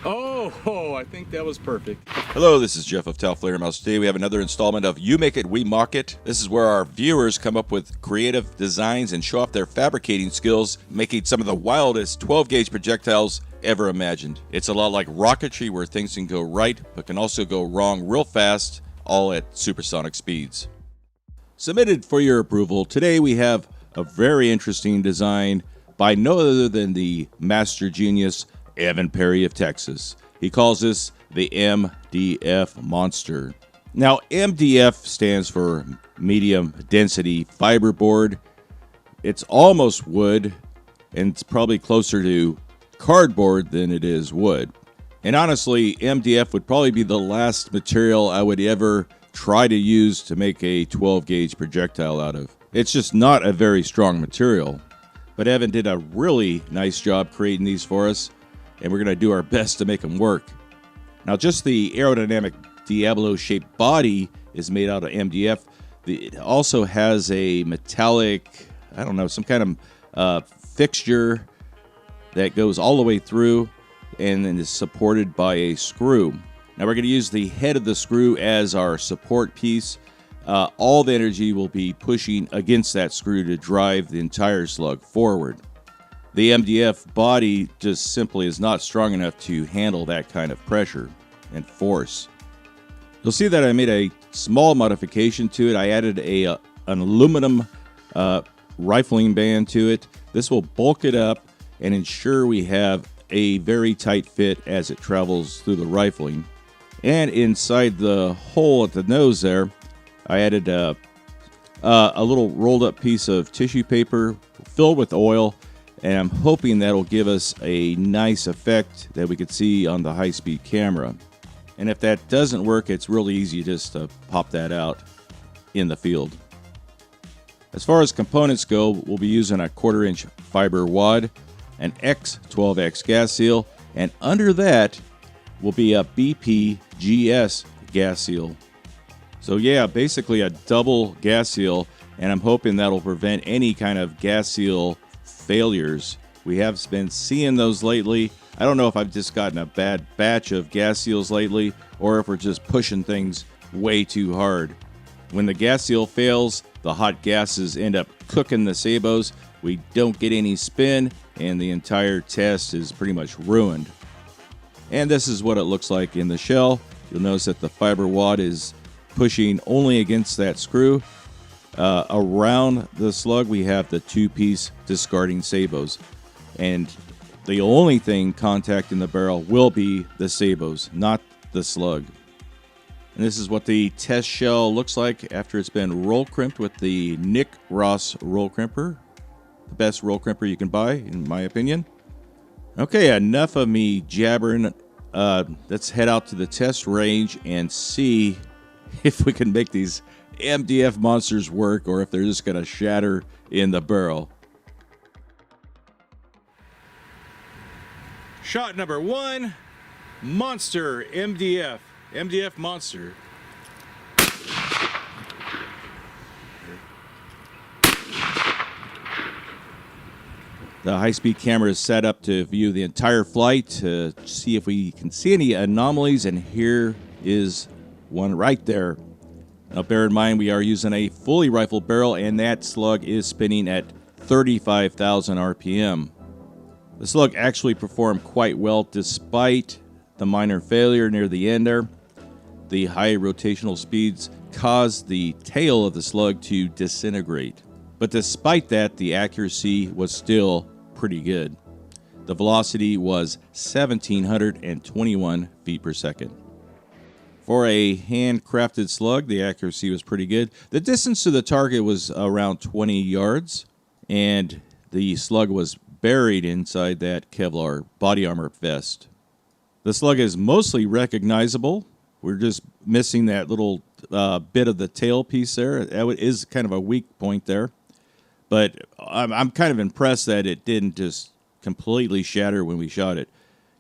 Oh, I think that was perfect. Hello, this is Jeff of Tau Flare Mouse. Today we have another installment of You Make It, We Mock It. This is where our viewers come up with creative designs and show off their fabricating skills, making some of the wildest 12-gauge projectiles ever imagined. It's a lot like rocketry where things can go right, but can also go wrong real fast, all at supersonic speeds. Submitted for your approval, today we have a very interesting design by no other than the master genius Evan Perry of Texas. He calls this the MDF Monster. Now, MDF stands for medium density fiberboard. It's almost wood, and it's probably closer to cardboard than it is wood. And honestly, MDF would probably be the last material I would ever try to use to make a 12-gauge projectile out of. It's just not a very strong material. But Evan did a really nice job creating these for us, and we're going to do our best to make them work. Now, just the aerodynamic Diablo-shaped body is made out of MDF. It also has a metallic, I don't know, some kind of fixture that goes all the way through and then is supported by a screw. Now, we're going to use the head of the screw as our support piece. All the energy will be pushing against that screw to drive the entire slug forward. The MDF body just simply is not strong enough to handle that kind of pressure and force. You'll see that I made a small modification to it. I added an aluminum rifling band to it. This will bulk it up and ensure we have a very tight fit as it travels through the rifling. And inside the hole at the nose there, I added a little rolled up piece of tissue paper filled with oil, and I'm hoping that'll give us a nice effect that we could see on the high-speed camera. And if that doesn't work, it's really easy just to pop that out in the field. As far as components go, we'll be using a 1/4-inch fiber wad, an X12X gas seal, and under that will be a BPGS gas seal. So yeah, basically a double gas seal, and I'm hoping that'll prevent any kind of gas seal failures. We have been seeing those lately. I don't know if I've just gotten a bad batch of gas seals lately or if we're just pushing things way too hard. When the gas seal fails, the hot gases end up cooking the sabots. We don't get any spin, and the entire test is pretty much ruined. And this is what it looks like in the shell. You'll notice that the fiber wad is pushing only against that screw. Around the slug, we have the 2-piece discarding sabots. And the only thing contacting the barrel will be the sabots, not the slug. And this is what the test shell looks like after it's been roll crimped with the Nick Ross roll crimper. The best roll crimper you can buy, in my opinion. Okay, enough of me jabbering. Let's head out to the test range and see if we can make these MDF monsters work or if they're just going to shatter in the barrel. Shot number 1, Monster MDF. MDF Monster. The high-speed camera is set up to view the entire flight to see if we can see any anomalies, and here is one right there. Now, bear in mind, we are using a fully rifled barrel, and that slug is spinning at 35,000 RPM. The slug actually performed quite well despite the minor failure near the end there. The high rotational speeds caused the tail of the slug to disintegrate. But despite that, the accuracy was still pretty good. The velocity was 1,721 feet per second. For a handcrafted slug, the accuracy was pretty good. The distance to the target was around 20 yards, and the slug was buried inside that Kevlar body armor vest. The slug is mostly recognizable. We're just missing that little bit of the tail piece there. That is kind of a weak point there. But I'm kind of impressed that it didn't just completely shatter when we shot it,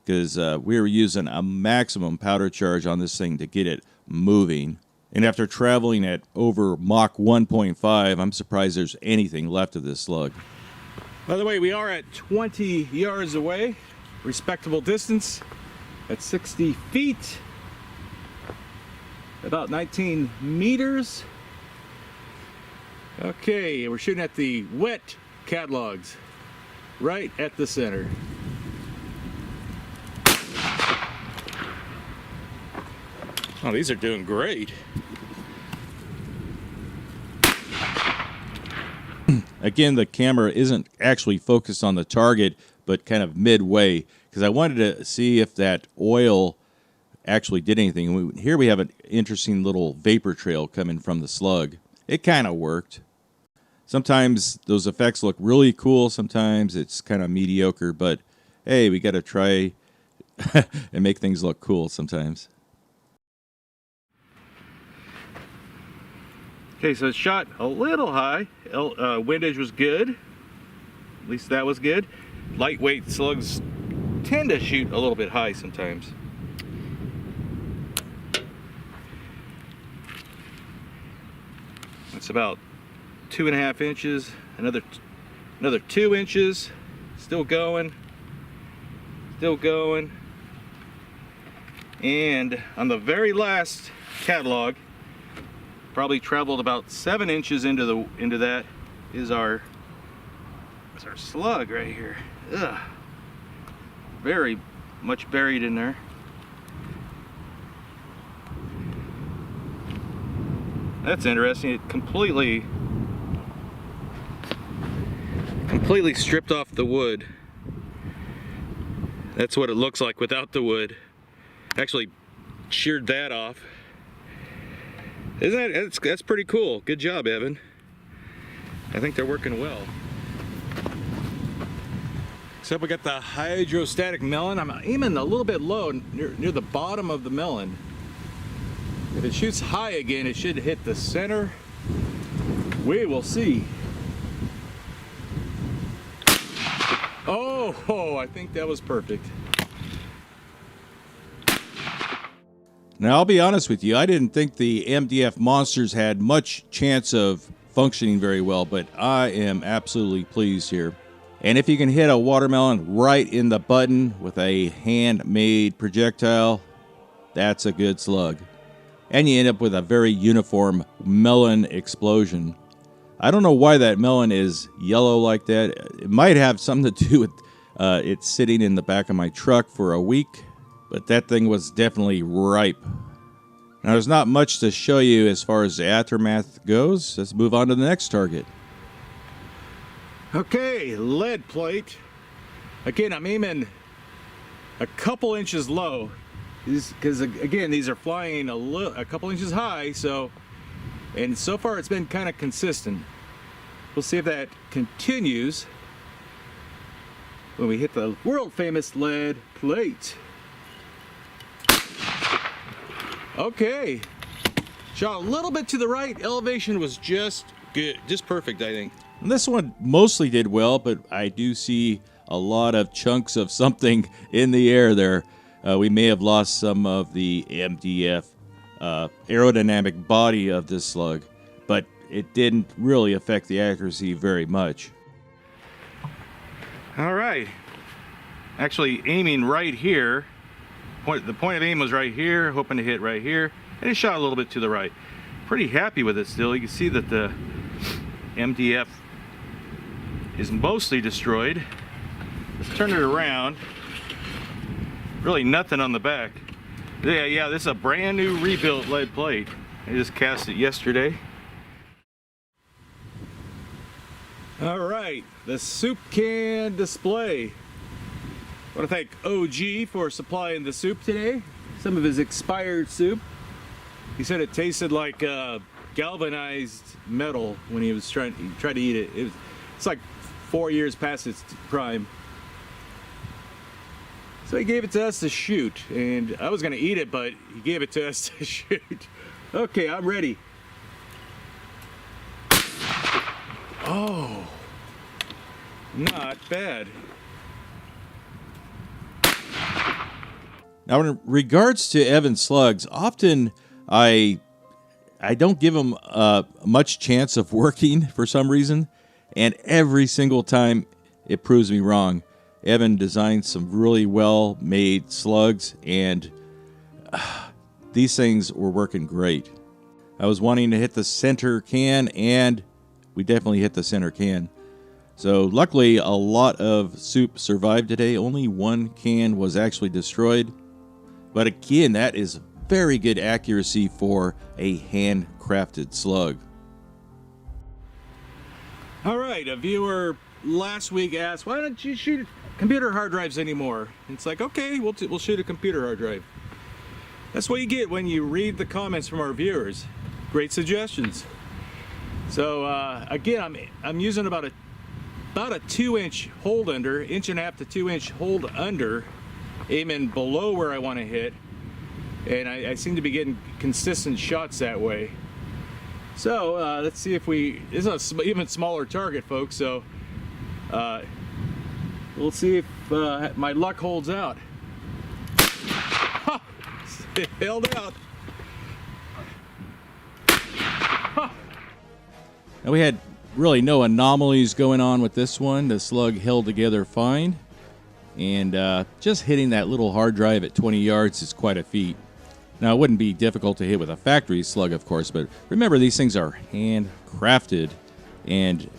because we were using a maximum powder charge on this thing to get it moving. And after traveling at over Mach 1.5, I'm surprised there's anything left of this slug. By the way, we are at 20 yards away, respectable distance. at 60 feet, about 19 meters. Okay, we're shooting at the wet catalogs, right at the center. Oh, these are doing great. Again, the camera isn't actually focused on the target, but kind of midway, because I wanted to see if that oil actually did anything. Here we have an interesting little vapor trail coming from the Slug. It kind of worked. Sometimes those effects look really cool. Sometimes it's kind of mediocre, but hey, we got to try and make things look cool sometimes. Okay, so it shot a little high. Windage was good. At least that was good. Lightweight slugs tend to shoot a little bit high sometimes. It's about 2.5 inches. Another 2 inches. Still going. Still going. And on the very last catalog, probably traveled about 7 inches into that is our Slug right here. Ugh. Very much buried in there. That's interesting. It completely stripped off the wood. That's what it looks like without the wood. Actually sheared that off. That's pretty cool. Good job, Evan. I think they're working well. Except we got the hydrostatic melon. I'm aiming a little bit low near the bottom of the melon. If it shoots high again, it should hit the center. We will see. Oh, I think that was perfect. Now, I'll be honest with you, I didn't think the MDF monsters had much chance of functioning very well, but I am absolutely pleased here. And if you can hit a watermelon right in the button with a handmade projectile, that's a good slug. And you end up with a very uniform melon explosion. I don't know why that melon is yellow like that. It might have something to do with it sitting in the back of my truck for a week. But that thing was definitely ripe. Now, there's not much to show you as far as the aftermath goes. Let's move on to the next target. Okay, lead plate. Again, I'm aiming a couple inches low. Because, again, these are flying a couple inches high. And so far it's been kind of consistent. We'll see if that continues when we hit the world-famous lead plate. Okay, shot a little bit to the right. Elevation was just good, just perfect, I think. And this one mostly did well, but I do see a lot of chunks of something in the air there. We may have lost some of the MDF aerodynamic body of this slug, but it didn't really affect the accuracy very much. All right, actually aiming right here. The point of aim was right here, hoping to hit right here, and it shot a little bit to the right. Pretty happy with it still. You can see that the MDF is mostly destroyed. Let's turn it around. Really nothing on the back. Yeah, this is a brand new rebuilt lead plate. I just cast it yesterday. All right, the soup can display. I want to thank OG for supplying the soup today. Some of his expired soup. He said it tasted like galvanized metal when he tried to eat it. It's like 4 years past its prime. So he gave it to us to shoot, and I was gonna eat it, but he gave it to us to shoot. Okay, I'm ready. Oh, not bad. Now, in regards to Evan slugs, often I don't give them much chance of working for some reason, and every single time it proves me wrong. Evan designed some really well made slugs, and these things were working great. I was wanting to hit the center can, and we definitely hit the center can. So luckily a lot of soup survived today. Only one can was actually destroyed. But again, that is very good accuracy for a handcrafted slug. All right, a viewer last week asked, why don't you shoot computer hard drives anymore? And it's like, okay, we'll shoot a computer hard drive. That's what you get when you read the comments from our viewers. Great suggestions. So again, I'm using about a 2-inch hold under, 1.5 to 2 inch hold under, aiming below where I want to hit, and I seem to be getting consistent shots that way. So let's see if this is an even smaller target, folks, so we'll see if my luck holds out. Ha! It held out. Ha! Now we had really no anomalies going on with this one. The slug held together fine, and just hitting that little hard drive at 20 yards is quite a feat. Now, it wouldn't be difficult to hit with a factory slug, of course, but remember, these things are handcrafted, and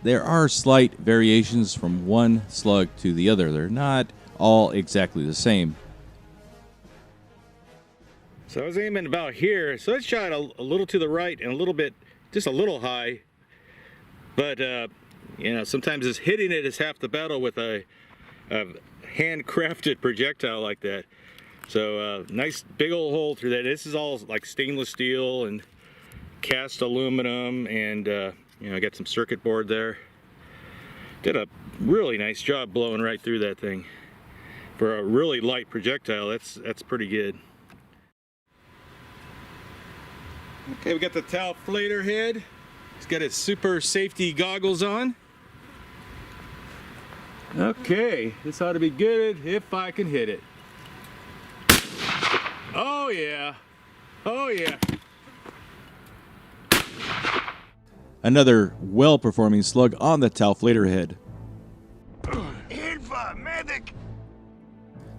there are slight variations from one slug to the other. They're not all exactly the same. So I was aiming about here, so it shot a little to the right and a little bit, just a little high. But, you know, sometimes it's hitting it is half the battle with a handcrafted projectile like that. So nice big old hole through that. This is all like stainless steel and cast aluminum, and you know, I got some circuit board there. Did a really nice job blowing right through that thing. For a really light projectile, that's pretty good. Okay, we got the Taoflator head. He's got his super safety goggles on. Okay, this ought to be good if I can hit it. Oh yeah, oh yeah. Another well-performing slug on the Taoflator head. Medic!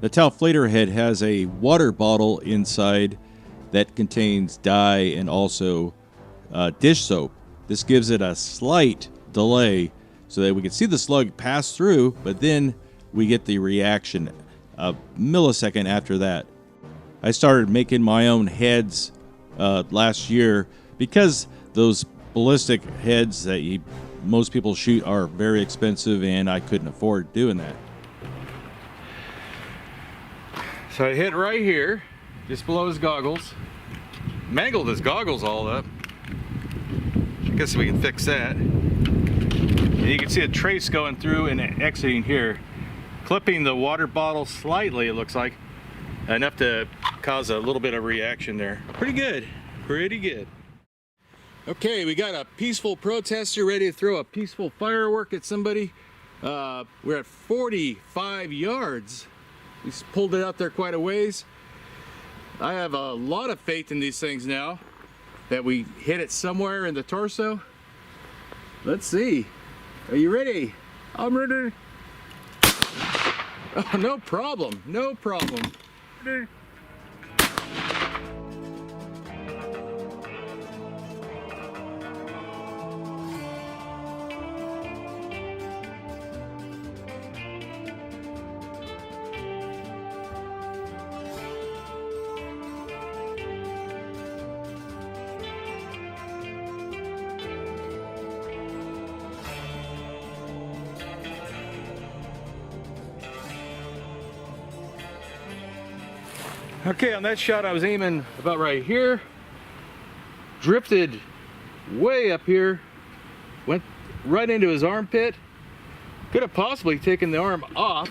The Taoflator head has a water bottle inside that contains dye and also dish soap. This gives it a slight delay so that we can see the slug pass through, but then we get the reaction a millisecond after that. I started making my own heads last year because those ballistic heads that most people shoot are very expensive, and I couldn't afford doing that. So I hit right here, just below his goggles. Mangled his goggles all up. I guess we can fix that. And you can see a trace going through and exiting here. Clipping the water bottle slightly, it looks like. Enough to cause a little bit of reaction there. Pretty good, pretty good. Okay, we got a peaceful protester ready to throw a peaceful firework at somebody. We're at 45 yards. We pulled it out there quite a ways. I have a lot of faith in these things now that we hit it somewhere in the torso. Let's see. Are you ready? I'm ready. Oh, no problem, no problem. Okay, on that shot I was aiming about right here, drifted way up here, went right into his armpit. Could have possibly taken the arm off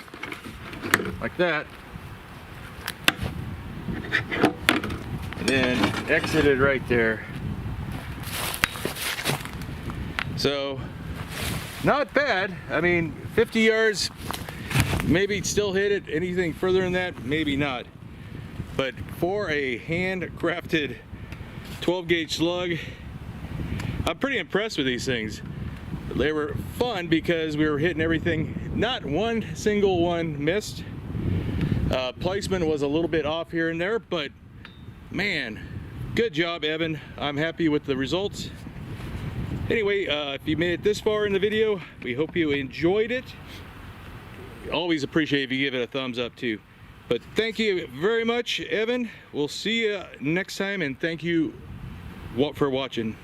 like that and then exited right there. So not bad. I mean, 50 yards, maybe still hit it. Anything further than that, maybe not. But for a handcrafted 12 gauge slug, I'm pretty impressed with these things. They were fun because we were hitting everything Not one single one missed. Placement was a little bit off here and there, but man, good job, Evan. I'm happy with the results. Anyway, if you made it this far in the video, we hope you enjoyed it. Always appreciate if you give it a thumbs up too. But thank you very much, Evan. We'll see you next time, and thank you for watching.